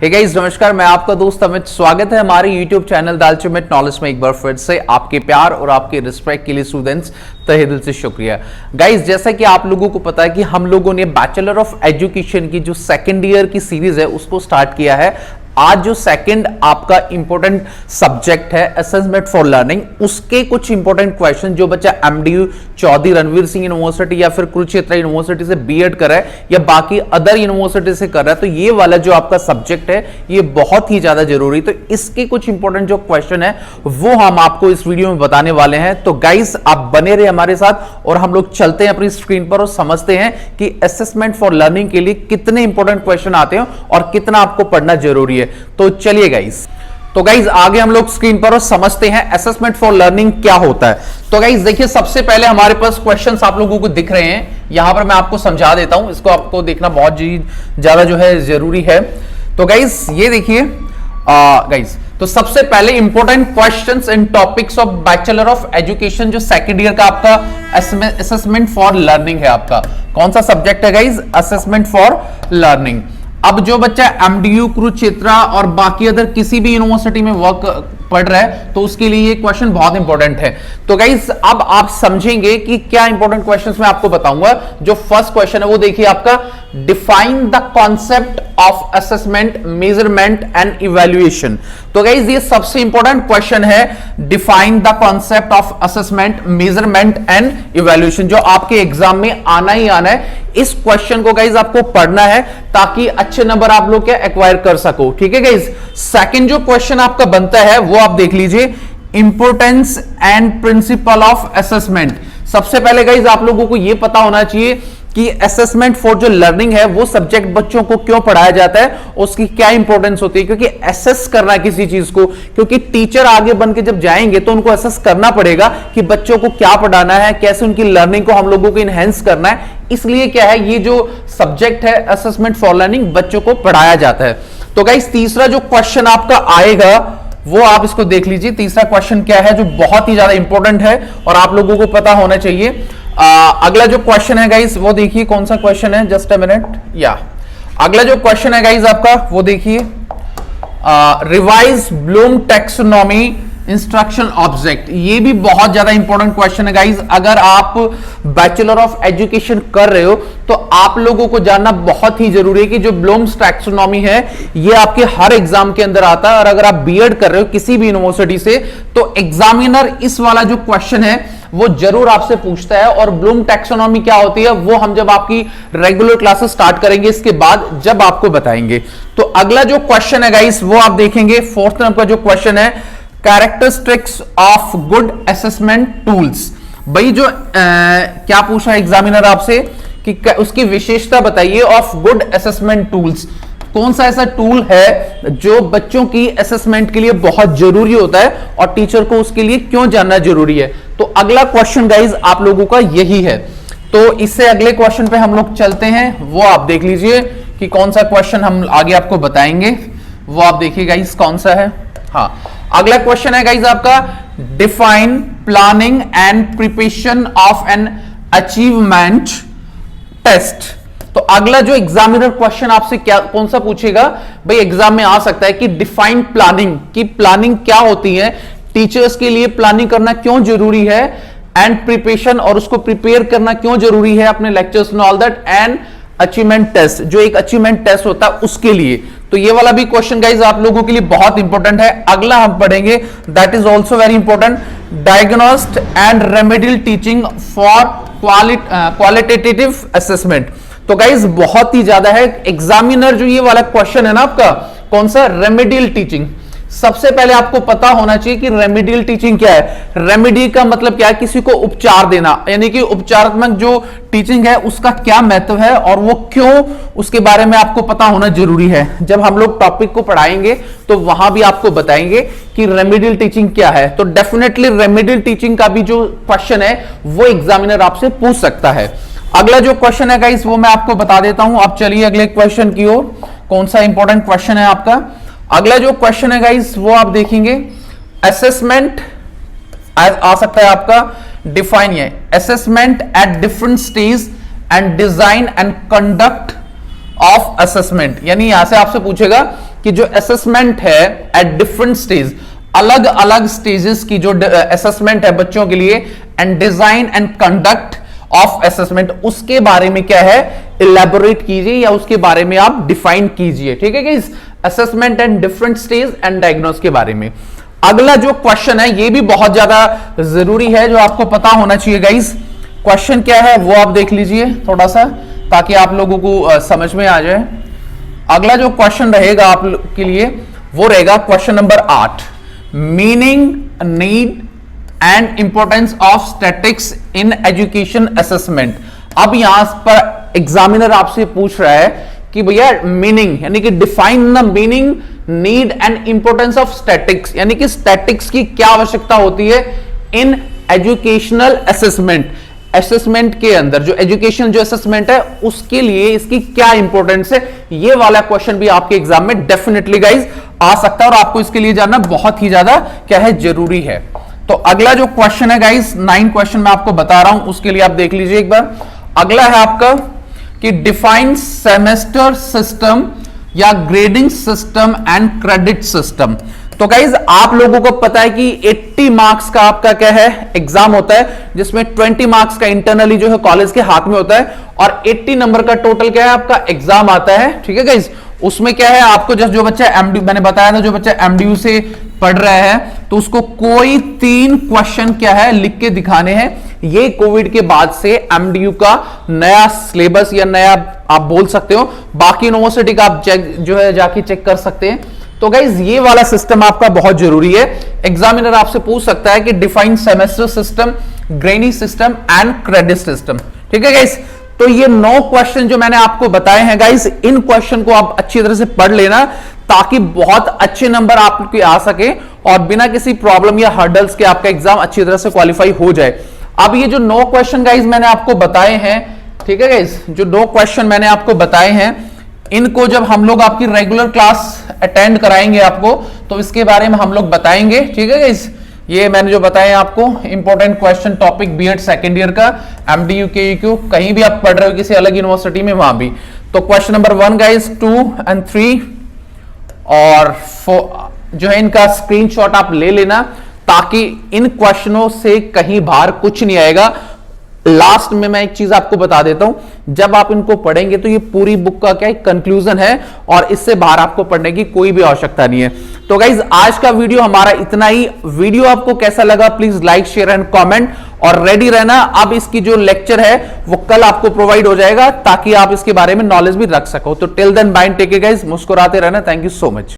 Hey guys नमस्कार, मैं आपका दोस्त अमित। स्वागत है हमारे YouTube channel the ultimate knowledge में एक बार फिर से। आपके प्यार और आपके रिस्पेक्ट के लिए स्टूडेंट्स तहे दिल से शुक्रिया। गाइस जैसा कि आप लोगों को पता है कि हम लोगों ने बैचलर ऑफ एजुकेशन की जो सेकेंड ईयर की सीरीज है उसको स्टार्ट किया है। आज जो सेकंड आपका इंपॉर्टेंट सब्जेक्ट है असेसमेंट फॉर लर्निंग, उसके कुछ इंपॉर्टेंट क्वेश्चन जो बच्चा एमडीयू चौधरी रणवीर सिंह यूनिवर्सिटी या फिर कुरुक्षेत्र यूनिवर्सिटी से बीएड कर रहा है या बाकी अदर यूनिवर्सिटी से कर रहा है, तो ये वाला जो आपका सब्जेक्ट है ये बहुत ही ज्यादा जरूरी। तो इसके कुछ इंपॉर्टेंट जो क्वेश्चन है वो हम आपको इस वीडियो में बताने वाले हैं। तो गाइस आप बने रहे हमारे साथ और हम लोग चलते हैं अपनी स्क्रीन पर और समझते हैं कि असेसमेंट फॉर लर्निंग के लिए कितने इंपॉर्टेंट क्वेश्चन आते हैं और कितना आपको पढ़ना जरूरी है। तो चलिए गाइस आगे हम लोग स्क्रीन पर और समझते हैं असेसमेंट फॉर लर्निंग क्या होता है। तो गाइस देखिए, सबसे पहले हमारे पास क्वेश्चंस आप लोगों को दिख रहे हैं, यहां पर मैं आपको समझा देता हूं, इसको आपको देखना बहुत ज्यादा जो है जरूरी है। तो गाइस ये देखिए गाइस, तो सबसे पहले important questions and topics of bachelor of education जो सेकंड ईयर का आपका असेसमेंट फॉर लर्निंग है। आपका कौन सा सब्जेक्ट है गाइस? Assessment for learning. अब जो बच्चा एमडीयू कुरुक्षेत्र और बाकी अदर किसी भी यूनिवर्सिटी में वर्क पढ़ रहा है तो उसके लिए ये क्वेश्चन बहुत इंपॉर्टेंट है। तो गाइस अब आप समझेंगे कि क्या इंपॉर्टेंट क्वेश्चंस मैं आपको बताऊंगा। जो फर्स्ट क्वेश्चन है वो देखिए आपका, define the concept of assessment, measurement and evaluation. तो गाइस ये सबसे इंपॉर्टेंट क्वेश्चन है, define the concept of assessment, measurement and evaluation, जो आपके एग्जाम में आना ही आना है। इस क्वेश्चन को गाइस आपको पढ़ना है ताकि अच्छे नंबर आप लोग क्या एक्वायर कर सको। ठीक है गाइस। सेकंड जो क्वेश्चन आपका बनता है वो आप देख लीजिए, importance and principle of assessment. सबसे पहले गाइस आप लोगों को यह पता होना चाहिए कि असेसमेंट फॉर जो लर्निंग है वो सब्जेक्ट बच्चों को क्यों पढ़ाया जाता है, उसकी क्या इंपॉर्टेंस होती है। क्योंकि असेस करना किसी चीज को, क्योंकि टीचर आगे बन के जब जाएंगे तो उनको असेस करना पड़ेगा कि बच्चों को क्या पढ़ाना है, कैसे उनकी लर्निंग को हम लोगों को इनहेंस करना है। इसलिए क्या है, ये जो सब्जेक्ट है असेसमेंट फॉर लर्निंग बच्चों को पढ़ाया जाता है। तो गाइस तीसरा जो क्वेश्चन आपका आएगा वो आप इसको देख लीजिए। तीसरा क्वेश्चन क्या है जो बहुत ही ज्यादा इंपॉर्टेंट है और आप लोगों को पता होना चाहिए। अगला जो क्वेश्चन है गाइस वो देखिए, कौन सा क्वेश्चन है, जस्ट अ मिनट। या अगला जो क्वेश्चन है गाइस आपका वो देखिए, revise Bloom taxonomy instruction object. ये भी बहुत ज्यादा इंपॉर्टेंट क्वेश्चन है गाइस। अगर आप बैचलर ऑफ एजुकेशन कर रहे हो तो आप लोगों को जानना बहुत ही जरूरी है कि जो ब्लूम्स टैक्सोनॉमी है ये आपके हर एग्जाम के अंदर आता है। और अगर आप बीएड कर रहे हो किसी भी यूनिवर्सिटी से तो एग्जामिनर इस वाला जो क्वेश्चन है वो जरूर आपसे पूछता है। और ब्लूम टैक्सोनॉमी क्या होती है वो हम जब आपकी रेगुलर क्लासेस स्टार्ट करेंगे इसके बाद जब आपको बताएंगे। तो अगला जो क्वेश्चन है गाइस वो आप देखेंगे, फोर्थ नंबर का जो क्वेश्चन है, characteristics of good assessment tools. भाई जो क्या पूछा एग्जामिनर आपसे कि उसकी विशेषता बताइए ऑफ गुड असेसमेंट टूल्स। कौन सा ऐसा टूल है जो बच्चों की असेसमेंट के लिए बहुत जरूरी होता है और टीचर को उसके लिए क्यों जानना जरूरी है। तो अगला क्वेश्चन गाइज आप लोगों का यही है। तो इससे अगले क्वेश्चन पे हम लोग चलते हैं, वो आप देख लीजिए कि कौन सा क्वेश्चन हम आगे आपको बताएंगे। वो आप देखिए गाइज कौन सा है। हाँ, अगला क्वेश्चन है गाइज आपका, define planning and preparation of an achievement test. तो अगला जो एग्जामिनर क्वेश्चन आपसे क्या कौन सा पूछेगा, भाई एग्जाम में आ सकता है कि डिफाइन प्लानिंग, की प्लानिंग क्या होती है, टीचर्स के लिए प्लानिंग करना क्यों जरूरी है, एंड प्रिपरेशन और उसको प्रिपेयर करना क्यों जरूरी है अपने lectures and all that, and achievement test जो एक अचीवमेंट टेस्ट होता है उसके लिए। तो ये वाला भी क्वेश्चन गाइज आप लोगों के लिए बहुत इंपॉर्टेंट है। अगला हम पढ़ेंगे that is also very important, diagnostic and remedial teaching for qualitative assessment. तो गाइज बहुत ही ज्यादा है। एग्जामिनर जो ये वाला क्वेश्चन है ना आपका, कौन सा, रेमेडियल टीचिंग। सबसे पहले आपको पता होना चाहिए कि रेमेडियल टीचिंग क्या है। रेमेडी का मतलब क्या है, किसी को उपचार देना, यानी कि उपचारात्मक जो टीचिंग है उसका क्या महत्व है और वो क्यों, उसके बारे में आपको पता होना जरूरी है। जब हम लोग टॉपिक को पढ़ाएंगे तो वहां भी आपको बताएंगे कि रेमेडियल टीचिंग क्या है। तो डेफिनेटली रेमेडियल टीचिंग का भी जो क्वेश्चन है वो एग्जामिनर आपसे पूछ सकता है। अगला जो क्वेश्चन है गाइस वो मैं आपको बता देता हूं। आप चलिए अगले क्वेश्चन की ओर, कौन सा इंपॉर्टेंट क्वेश्चन है आपका। अगला जो क्वेश्चन है गाइस वो आप देखेंगे, असेसमेंट आ सकता है आपका, डिफाइन है assessment at different stage and design and conduct of assessment. यानी यहां से आपसे पूछेगा कि जो असेसमेंट है एट डिफरेंट स्टेज, अलग अलग स्टेजेस की जो असेसमेंट है बच्चों के लिए, and design and conduct of assessment, उसके बारे में क्या है इलेबोरेट कीजिए या उसके बारे में आप डिफाइन कीजिए। ठीक है guys, assessment and different stage and diagnose के बारे में। अगला जो क्वेश्चन है ये भी बहुत ज्यादा जरूरी है, जो आपको पता होना चाहिए गाइस। क्वेश्चन क्या है वो आप देख लीजिए थोड़ा सा, ताकि आप लोगों को समझ में आ जाए। अगला जो क्वेश्चन रहेगा आप के लिए वो रहेगा question number 8, meaning, need and importance of statics in education assessment. अब यहां पर एग्जामिनर आपसे पूछ रहा है कि भैया मीनिंग यानी कि define the meaning, need and importance of statics, यानी कि स्टैटिक्स की क्या आवश्यकता होती है इन एजुकेशनल असेसमेंट। असेसमेंट के अंदर जो एजुकेशन जो असेसमेंट है उसके लिए इसकी क्या इंपॉर्टेंस है, ये वाला क्वेश्चन भी आपके एग्जाम में डेफिनेटली गाइज आ सकता है और आपको इसके लिए जानना बहुत ही ज्यादा क्या है जरूरी है। तो अगला जो क्वेश्चन है गाइज 9 क्वेश्चन मैं आपको बता रहा हूं, उसके लिए आप देख लीजिए एक बार। अगला है आपका कि डिफाइन सेमेस्टर सिस्टम या grading system and credit system. तो गाइज आप लोगों को पता है कि 80 मार्क्स का आपका क्या है एग्जाम होता है, जिसमें 20 मार्क्स का इंटरनली जो है कॉलेज के हाथ में होता है और 80 नंबर का टोटल क्या है आपका एग्जाम आता है। ठीक है गाइज, उसमें क्या है आपको जो बच्चा एमडी, मैंने बताया था जो बच्चा एमडीयू से पढ़ रहा है तो उसको कोई 3 क्वेश्चन क्या है लिख के दिखाने हैं। ये कोविड के बाद से एमडीयू का नया सिलेबस या नया आप बोल सकते हो, बाकी यूनिवर्सिटी का आप चेक जो है जाके चेक कर सकते हैं। तो गाइज ये वाला सिस्टम आपका बहुत जरूरी है। एग्जामिनर आपसे पूछ सकता है कि define semester system, grading system and credit system. ठीक है गाइज, तो ये 9 क्वेश्चन जो मैंने आपको बताए हैं गाइज, इन क्वेश्चन को आप अच्छी तरह से पढ़ लेना ताकि बहुत अच्छे नंबर आपके आ सके और बिना किसी प्रॉब्लम या हर्डल्स के आपका एग्जाम अच्छी तरह से क्वालिफाई हो जाए। अब ये जो 9 क्वेश्चन गाइज मैंने आपको बताए हैं, ठीक है गाइज, जो 9 क्वेश्चन मैंने आपको बताए हैं, इनको जब हम लोग आपकी रेगुलर क्लास अटेंड कराएंगे आपको तो इसके बारे में हम लोग बताएंगे। ठीक है गाइज, ये मैंने जो बताए आपको important question topic BEd second year का, एमडीयू केयू, कहीं भी आप पढ़ रहे हो किसी अलग यूनिवर्सिटी में वहां भी। तो क्वेश्चन नंबर 1 गाइज, 2 एंड 3 और 4 जो है इनका स्क्रीनशॉट आप ले लेना ताकि इन क्वेश्चनों से कहीं बाहर कुछ नहीं आएगा। लास्ट में मैं एक चीज आपको बता देता हूं, जब आप इनको पढ़ेंगे तो ये पूरी बुक का क्या कंक्लूजन है और इससे बाहर आपको पढ़ने की कोई भी आवश्यकता नहीं है। तो गाइज आज का वीडियो हमारा इतना ही। वीडियो आपको कैसा लगा please like, share and comment और रेडी रहना। अब इसकी जो लेक्चर है वो कल आपको प्रोवाइड हो जाएगा ताकि आप इसके बारे में नॉलेज भी रख सको। तो till then bye, take care guys, मुस्कुराते रहना। Thank you so much.